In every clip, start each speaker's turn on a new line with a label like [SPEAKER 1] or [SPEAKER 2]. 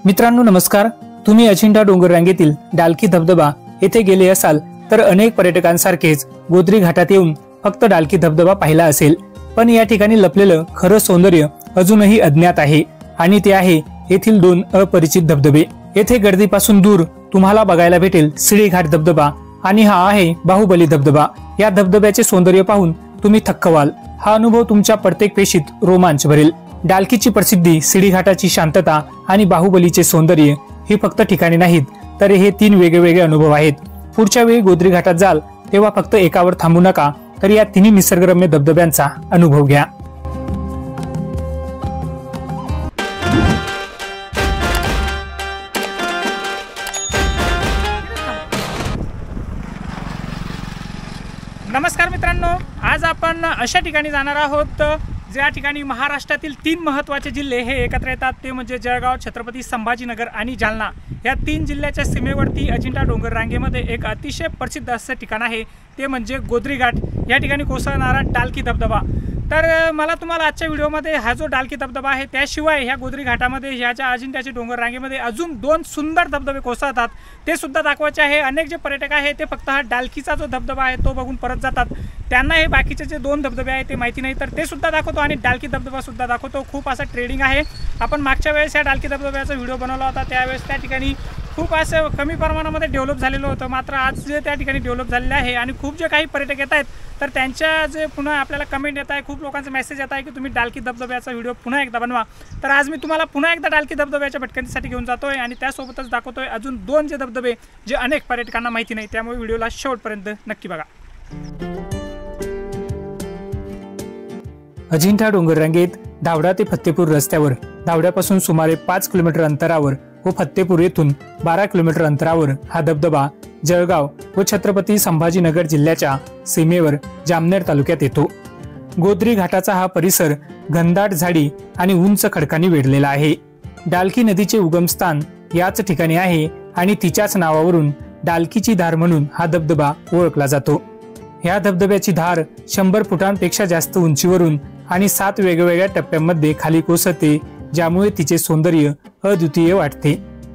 [SPEAKER 1] मित्रांनो नमस्कार। तुम्ही अजिंठा डोंगर रांगेतील डालकी धबधबा येथे गेले असाल तर अनेक पर्यटकांसारखेच गोद्री घाटात येऊन फक्त डालकी धबधबा पाहिला असेल, पण या ठिकाणी लपलेलं खरं सौंदर्य अजूनही अज्ञात आहे आणि ते आहे येथील दोन अपरिचित धबधबे। येथे गर्दीपासून दूर तुम्हाला बघायला भेटेल सिडी घाट धबधबा आणि हा आहे बाहुबली धबधबा। या धबधब्याचे सौंदर्य पाहून तुम्ही थक्क व्हाल। हा अनुभव तुमच्या प्रत्येक पेशीत रोमांच भरेल। डालकीची प्रसिद्धी, सिडी घाटाची शांतता आणि बाहुबलीचे सौंदर्य हे फक्त ठिकाणे नाहीत, तर हे तीन वेगवेगळे अनुभव आहेत। पुढच्या वेळी गोद्री घाटात जाल तेव्हा फक्त एकावर थांबू नका, तर या तिन्ही निसर्गरम्य धबधब्यांचा अनुभव घ्या।
[SPEAKER 2] नमस्कार मित्रांनो, आज आपण अशा ठिकाणी जाणार आहोत ज्या ठिकाणी महाराष्ट्रातील तीन महत्त्वाचे जिल्हे हे एकत्र येतात, ते म्हणजे जळगाव, छत्रपती संभाजीनगर आणि जालना। या तीन जिल्ह्याच्या सीमेवरती अजिंठा डोंगर रांगेमध्ये एक अतिशय प्रसिद्ध असं ठिकाण आहे, ते म्हणजे गोद्री घाट। या ठिकाणी कोसळणारा डालकी धबधबा। तर मला तुम्हाला आजच्या व्हिडिओमध्ये हा जो डालकी धबधबा आहे त्याशिवाय ह्या गोद्री घाटामध्ये ह्याच्या अजिंठ्याच्या डोंगर रांगेमध्ये अजून दोन सुंदर धबधबे कोसळतात ते सुद्धा दाखवायचे आहे। अनेक जे पर्यटक आहेत ते फक्त हा डालकीचा जो धबधबा आहे तो बघून परत जातात, त्यांना हे बाकीचे जे दोन धबधबे आहेत ते माहिती नाही, तर ते सुद्धा दाखवतो आणि डालकी धबधबा सुद्धा दाखवतो। खूप असं ट्रेडिंग आहे। आपण मागच्या वेळेस या डालकी धबधब्याचा व्हिडिओ बनवला होता, त्यावेळेस त्या ठिकाणी खूप असं कमी प्रमाणामध्ये डेव्हलप झालेलं होतं, मात्र आज जे त्या ठिकाणी डेव्हलप झालेलं आहे आणि खूप जे काही पर्यटक येत आहेत तर त्यांच्या जे पुन्हा आपल्याला कमेंट येत आहे, खूप लोकांचा मेसेज येत आहे की तुम्ही डालकी धबधब्याचा व्हिडिओ पुन्हा एकदा बनवा। तर आज मी तुम्हाला पुन्हा एकदा डालकी धबधब्याच्या भटकंतीसाठी घेऊन जातोय आणि त्यासोबतच दाखवतोय अजून दोन जे धबधबे जे अनेक पर्यटकांना माहिती नाही, त्यामुळे व्हिडिओला शेवटपर्यंत नक्की बघा।
[SPEAKER 1] अजिंठा डोंगर रांगेत धावडा ते फत्तेपूर रस्त्यावर धावड्यापासून सुमारे 5 किलोमीटर अंतरावर व फत्तेपूर येथून 12 किलोमीटर अंतरावर हा धबधबा जळगाव व छत्रपती संभाजीनगर जिल्ह्याच्या सीमेवर जामनेर तालुक्यात येतो। गोद्री घाटाचा हा परिसर घनदाट झाडी आणि उंच खडकांनी वेढलेला आहे। डालकी नदीचे उगमस्थान याच ठिकाणी आहे आणि तिच्याच नावावरून डालकीची धार म्हणून हा धबधबा ओळखला जातो। ह्या धबधब्याची धार 100 फुटांपेक्षा जास्त उंचीवरून आणि 7 वेगवेगळ्या टप्प्यांमध्ये खाली कोसळते, ज्यामुळे तिचे सौंदर्य अद्वितीय वाटते।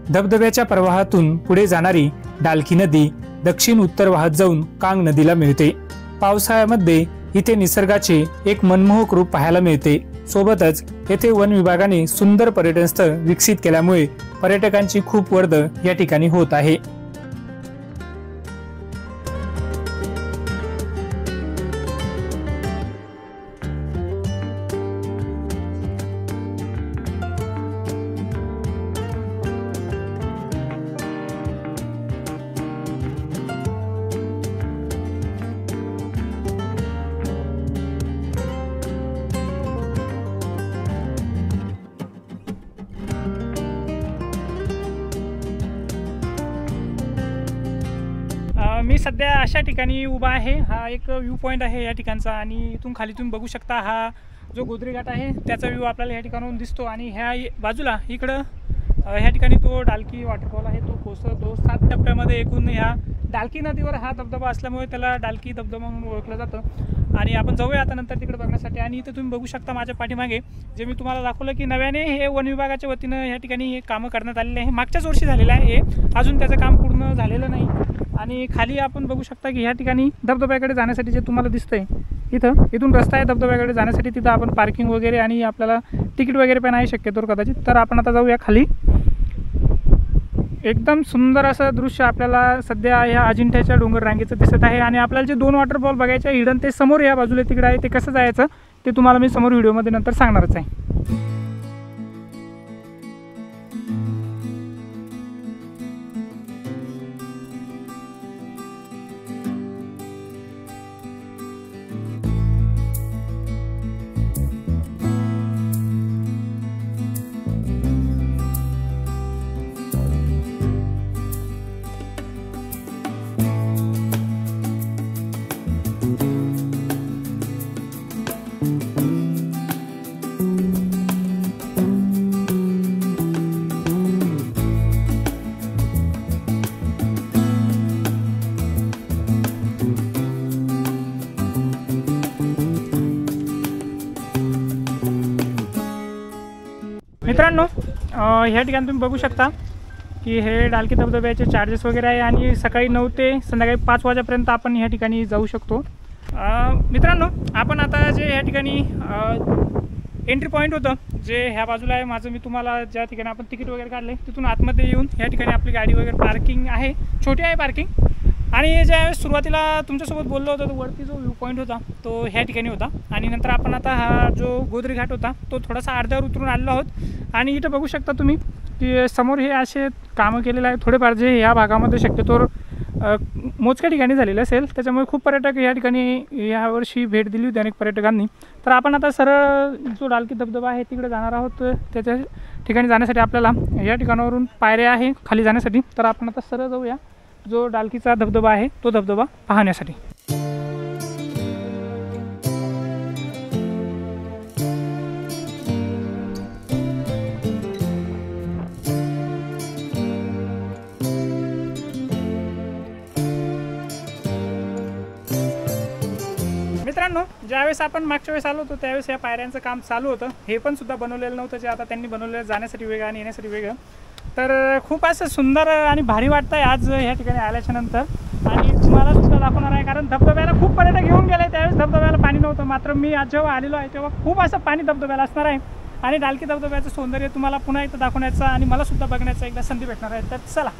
[SPEAKER 1] धबधब्याच्या प्रवाहातून पुढे जाणारी डालकी नदी दक्षिण उत्तर वाहत जाऊन कांग नदीला मिळते। पावसाळ्यामध्ये इथे निसर्गाचे एक मनमोहक रूप पाहायला मिळते। सोबतच येथे वन विभागाने सुंदर पर्यटन स्थळ विकसित केल्यामुळे पर्यटकांची खूप वर्दळ या ठिकाणी होत आहे।
[SPEAKER 2] मी सध्या अशा ठिकाणी उभा आहे। हा एक व्ह्यू पॉईंट आहे या ठिकाणचा आणि इथून खाली तुम्ही बघू शकता हा जो गोद्री घाट आहे त्याचा व्ह्यू आपल्याला या ठिकाणाहून दिसतो आणि ह्या बाजूला इकडं ह्या ठिकाणी तो डालकी वॉटरफॉल आहे, तो कोसळतो 7 टप्प्यामध्ये। एकूण ह्या डालकी नदीवर हा धबधबा असल्यामुळे त्याला डालकी धबधबा म्हणून ओळखलं जातं आणि आपण जाऊया आता नंतर तिकडे बघण्यासाठी। आणि इथं तुम्ही बघू शकता माझ्या पाठीमागे जे मी तुम्हाला दाखवलं की नव्याने हे वन विभागाच्या वतीनं या ठिकाणी हे कामं करण्यात आलेले आहे। मागच्याच वर्षी झालेलं आहे हे, अजून त्याचं काम पूर्ण झालेलं नाही। आणि खाली आपण बघू शकता की ह्या ठिकाणी धबधब्याकडे जाण्यासाठी जे तुम्हाला दिसतंय इथून रस्ता आहे धबधब्याकडे जाण्यासाठी, तिथं आपण पार्किंग वगैरे आणि आपल्याला तिकीट वगैरे पण आहे शक्यतोवर कदाचित। तर आपण आता जाऊया खाली। एकदम सुंदर असं दृश्य आपल्याला सध्या ह्या अजिंठ्याच्या डोंगर रांगेचं दिसत आहे आणि आपल्याला जे दोन वॉटरफॉल बघायचे हिडन ते समोर या बाजूला तिकडे आहे, ते कसं जायचं ते तुम्हाला मी समोर व्हिडिओमध्ये नंतर सांगणारच आहे। मित्रांनो ह्या ठिकाणी तुम्ही बघू शकता की हे डालकी धबधब्याचे चार्जेस वगैरे आहे आणि सकाळी 9 ते संध्याकाळी 5 वाजेपर्यंत आपण ह्या ठिकाणी जाऊ शकतो। मित्रांनो आपण आता जे ह्या ठिकाणी एंट्री पॉईंट होतं जे ह्या बाजूला आहे माझं, मी तुम्हाला ज्या ठिकाणी आपण तिकीट वगैरे काढले तिथून आतमध्ये येऊन ह्या ठिकाणी आपली गाडी वगैरे पार्किंग आहे, छोटी आहे पार्किंग। आणि ज्यावेळेस सुरुवातीला तुमच्यासोबत बोललो होतो तो वरती जो व्ह्यू पॉईंट होता तो ह्या ठिकाणी होता आणि नंतर आपण आता हा जो गोदरी घाट होता तो थोडासा अर्ध्यावर उतरून आलेलो आहोत। आणि इथं बघू शकता तुम्ही की समोर हे असे कामं केलेलं आहे थोडेफार, जे ह्या भागामध्ये शक्यतोवर मोजक्या ठिकाणी झालेलं असेल, त्याच्यामुळे खूप पर्यटक या ठिकाणी यावर्षी भेट दिली होती अनेक पर्यटकांनी। तर आपण आता सरळ जो डालकी धबधबा आहे तिकडे जाणार आहोत। त्याच्या ठिकाणी जाण्यासाठी आपल्याला या ठिकाणावरून पायऱ्या आहे खाली जाण्यासाठी, तर आपण आता सरळ जाऊया जो डालकीचा धबधबा आहे तो धबधबा पाहण्यासाठी। मित्रांनो ज्यावेळेस आपण मागच्या वेळेस आलो होतो त्यावेळेस या पायऱ्यांचं काम चालू होतं, हे पण सुद्धा बनवलेलं नव्हतं, जे आता त्यांनी बनवलेलं जाण्यासाठी वेगळं आणि येण्यासाठी वेगळं। तर खूप असं सुंदर आणि भारी वाटतंय आज ह्या ठिकाणी आल्याच्या नंतर, आणि तुम्हाला सुद्धा दाखवणार आहे कारण धबधब्याला खूप पर्यटक घेऊन गेले, त्यावेळेस धबधब्याला पाणी नव्हतं, मात्र मी आज जेव्हा आलेलो आहे तेव्हा खूप असं पाणी धबधब्याला असणार आहे आणि डालकी धबधब्याचं सौंदर्य तुम्हाला पुन्हा एकदा दाखवण्याचा आणि मला सुद्धा बघण्याचा एकदा संधी भेटणार आहे। तर चला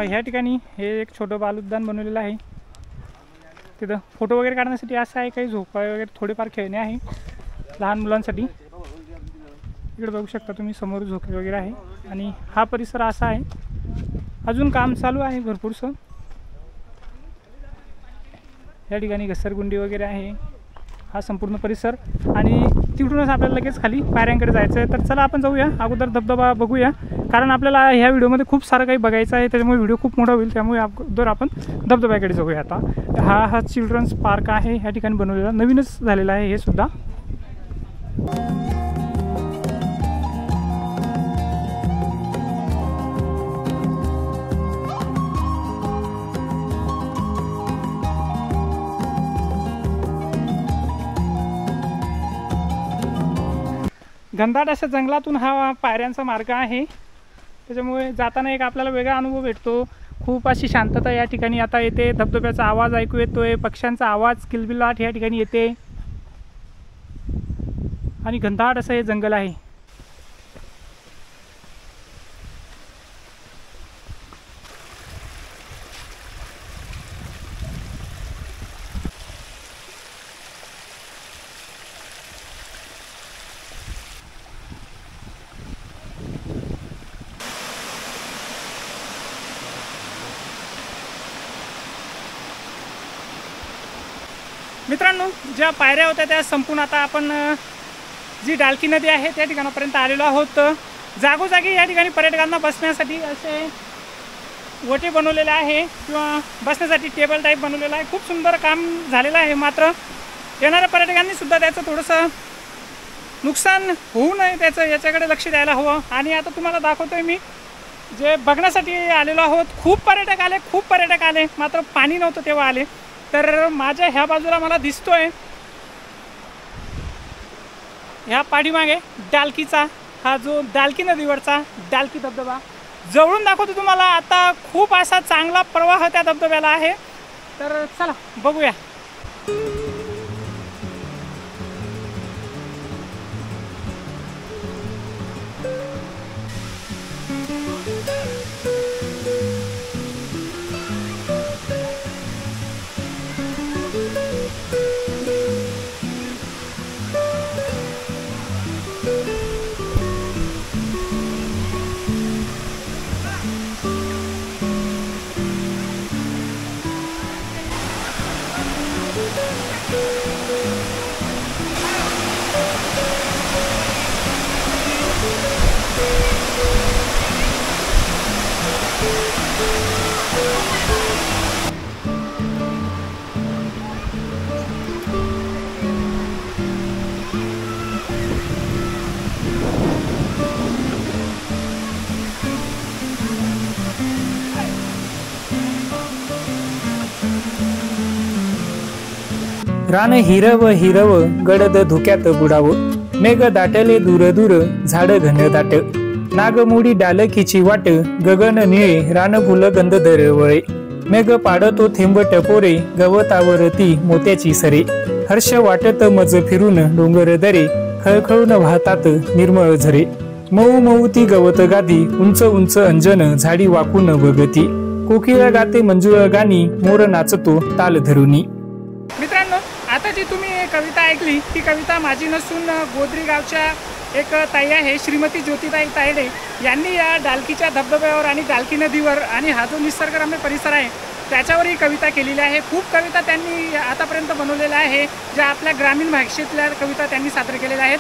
[SPEAKER 2] ह्या ठिकाणी हे एक छोटं बालउद्यान बनवलेलं आहे, तिथं फोटो वगैरे काढण्यासाठी असं आहे, काही झोपा वगैरे थोडेफार खेळणे आहे लहान मुलांसाठी। इकडे बघू शकता तुम्ही समोर झोके वगैरे आहे आणि हा परिसर असा आहे, अजून काम चालू आहे भरपूरसं। या ठिकाणी घसरगुंडी वगैरे आहे, हा संपूर्ण परिसर, आणि तिकडूनच आपल्याला लगेच खाली पायऱ्यांकडे जायचं आहे। तर चला आपण जाऊया, अगोदर धबधबा बघूया कारण आपल्याला ह्या व्हिडिओमध्ये खूप सारं काही बघायचं आहे, त्याच्यामुळे व्हिडिओ खूप मोठा होईल, त्यामुळे अगोदर आपण धबधब्याकडे जाऊया। आता हा चिल्ड्रन्स पार्क आहे ह्या ठिकाणी बनवलेला, नवीनच झालेला आहे हे सुद्धा। घनदाट अशा जंगलातून हा पायऱ्यांचा मार्ग आहे, त्याच्यामुळे जाताना एक आपल्याला वेगळा अनुभव भेटतो। खूप अशी शांतता या ठिकाणी आता येते, धबधब्याचा आवाज ऐकू येतोय, पक्ष्यांचा आवाज किलबिलाट या ठिकाणी येते आणि घनदाट असं हे जंगल आहे। मित्रांनो ज्या पायऱ्या होत्या त्या संपून आता आपण जी डालकी नदी आहे त्या ठिकाणापर्यंत आलेलो आहोत। जागोजागी या ठिकाणी पर्यटकांना बसण्यासाठी असे ओटे बनवलेले आहे किंवा बसण्यासाठी टेबल टाईप बनवलेला आहे, खूप सुंदर काम झालेलं आहे। मात्र येणाऱ्या पर्यटकांनी सुद्धा त्याचं थोडंसं नुकसान होऊ नये त्याचं याच्याकडे लक्ष द्यायला हवं। आणि आता तुम्हाला दाखवतोय मी जे बघण्यासाठी आलेलो आहोत, खूप पर्यटक आले मात्र पाणी नव्हतं तेव्हा आले। तर माझ्या ह्या बाजूला मला दिसतोय ह्या पाठीमागे डालकीचा हा जो डालकी नदीवरचा डालकी धबधबा जवळून दाखवतो तुम्हाला। आता खूप असा चांगला प्रवाह त्या धबधब्याला आहे, तर चला बघूया।
[SPEAKER 1] रान हिरव हिरव गडद धुक्यात बुडावं, मेघ दाटले दूर दूर झाड घन दाट, नागमोडी डालखीची वाट, गगन निळे रान फुल गंध दरवळे, मेघ पाडतो थेंब टपोरे गवतावरती मोत्याची सरे, हर्ष वाटत मज फिरून डोंगर दरे खळखळून वाहतात निर्मळ झरे, मऊ मऊ ती गवत गादी उंच उंच अंजन झाडी वाकून बघती, कोकिळ गाते मंजुळ गाणी मोर नाचतो ताल धरुनी।
[SPEAKER 2] मित्रांनो, आता जी तुम्ही कविता ऐकली ती कविता माझी नसून गोदरी गावच्या एक ताई आहे, श्रीमती ज्योतिताई तायडे यांनी या डालकीच्या धबधब्यावर आणि डालकी नदीवर आणि हा जो निसर्गरम्य परिसर आहे त्याच्यावर ही कविता केलेली आहे। खूप कविता त्यांनी आतापर्यंत बनवलेल्या आहे, ज्या आपल्या ग्रामीण भाषेतल्या कविता त्यांनी सादर केलेल्या आहेत।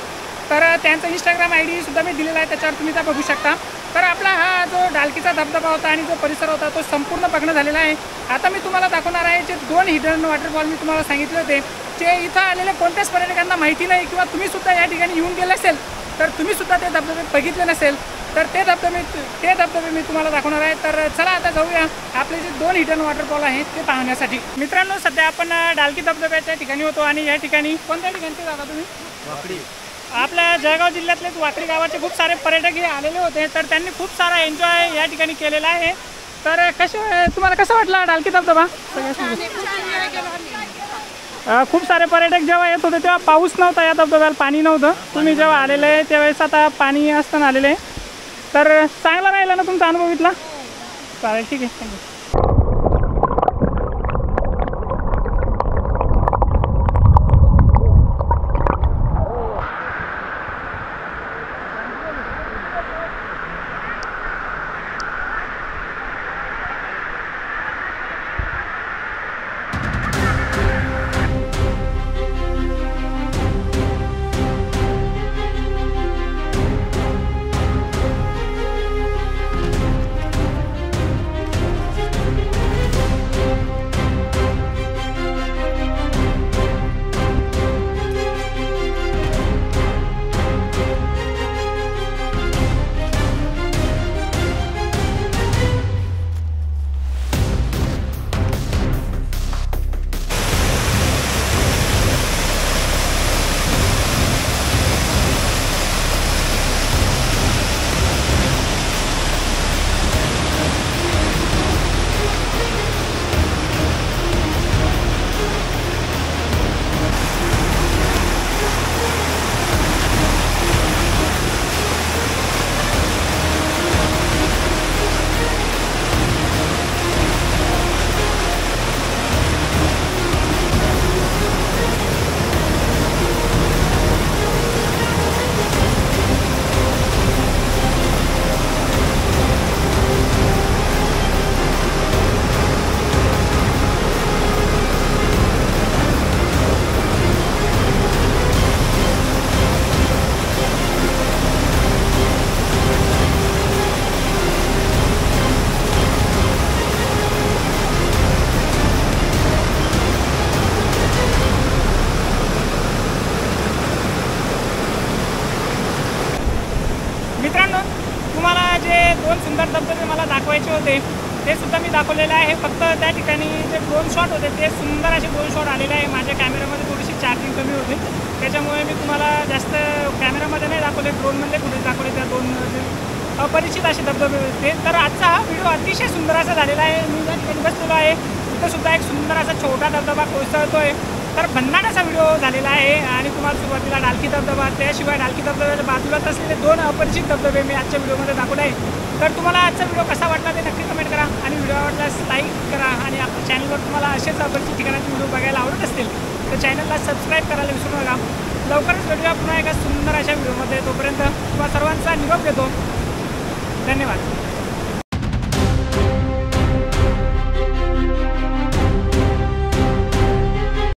[SPEAKER 2] तर त्यांचा इंस्टाग्राम ID सुद्धा मी दिलेला आहे, त्याच्यावर तुम्ही त्या बघू शकता। तर आपला हा जो डालकीचा धबधबा होता आणि जो परिसर होता तो संपूर्ण बघणं झालेला आहे। आता मी तुम्हाला दाखवणार आहे जे 2 हिडन वॉटरफॉल मी तुम्हाला सांगितले होते, जे इथं आलेल्या कोणत्याच पर्यटकांना माहिती नाही किंवा तुम्ही सुद्धा या ठिकाणी येऊन गेले असेल तर तुम्ही सुद्धा ते धबधबे बघितले नसेल तर ते धबधबे मी तुम्हाला दाखवणार आहे। तर चला आता जाऊया आपले जे 2 हिडन वॉटरफॉल आहेत ते पाहण्यासाठी। मित्रांनो, सध्या आपण डालकी धबधब्याच्या ठिकाणी होतो आणि या ठिकाणी कोणत्या ठिकाणचे जाता तुम्ही? वाकडी। आपल्या जळगाव जिल्ह्यातलेच वाकडी गावाचे खूप सारे पर्यटक हे आलेले होते, तर त्यांनी खूप सारा एन्जॉय या ठिकाणी केलेला आहे। तर तुम्हाला कसं वाटला डालकी धबधबा? खूप सारे पर्यटक जेव्हा येत होते तेव्हा पाऊस नव्हता, या धबधब्याला पाणी नव्हतं। तुम्ही जेव्हा आलेले आहे त्यावेळेस आता पाणी असताना आलेले आहे, तर चांगला राहिला ना तुमचा अनुभव इथला? चालेल, ठीक आहे, थँक्यू। मित्रांनो, तुम्हाला जे 2 सुंदर धबधबे मला दाखवायचे होते ते सुद्धा मी दाखवलेले आहे। फक्त त्या ठिकाणी जे 2 शॉट होते ते सुंदर असे 2 शॉट आलेले आहे। माझ्या कॅमेरामध्ये थोडीशी चार्जिंग कमी होती, त्याच्यामुळे मी तुम्हाला जास्त कॅमेरामध्ये नाही दाखवले, ड्रोनमध्ये कुठे दाखवले त्या 2 अपरिचित असे धबधबे होते। तर आजचा हा व्हिडिओ अतिशय सुंदर असा झालेला आहे। मी ज्या ठिकाणी बसलेलो आहे तिथं सुद्धा एक सुंदर असा छोटा धबधबा कोसळतोय, तर भन्नाट असा व्हिडिओ झालेला आहे। आणि तुम्हाला सुरुवातीला डालकी धबधबा, त्याशिवाय डालकी धबधब्याच्या बाजूलाच असलेले 2 अपरिचित धबधबे मी आजच्या व्हिडिओमध्ये दाखवले आहे। तर तुम्हाला आजचा व्हिडिओ कसा वाटला ते नक्की कमेंट करा आणि व्हिडिओ आवडल्यास लाईक करा। आणि आपल्या चॅनलवर तुम्हाला असेच अपरिचित ठिकाणाचे व्हिडिओ बघायला आवडत असतील तर चॅनलला सबस्क्राईब करायला विसरू नका। लवकरच भेटूया पुन्हा एका सुंदर अशा व्हिडिओमध्ये, तोपर्यंत तुम्हाला सर्वांचा निरोप देतो। धन्यवाद।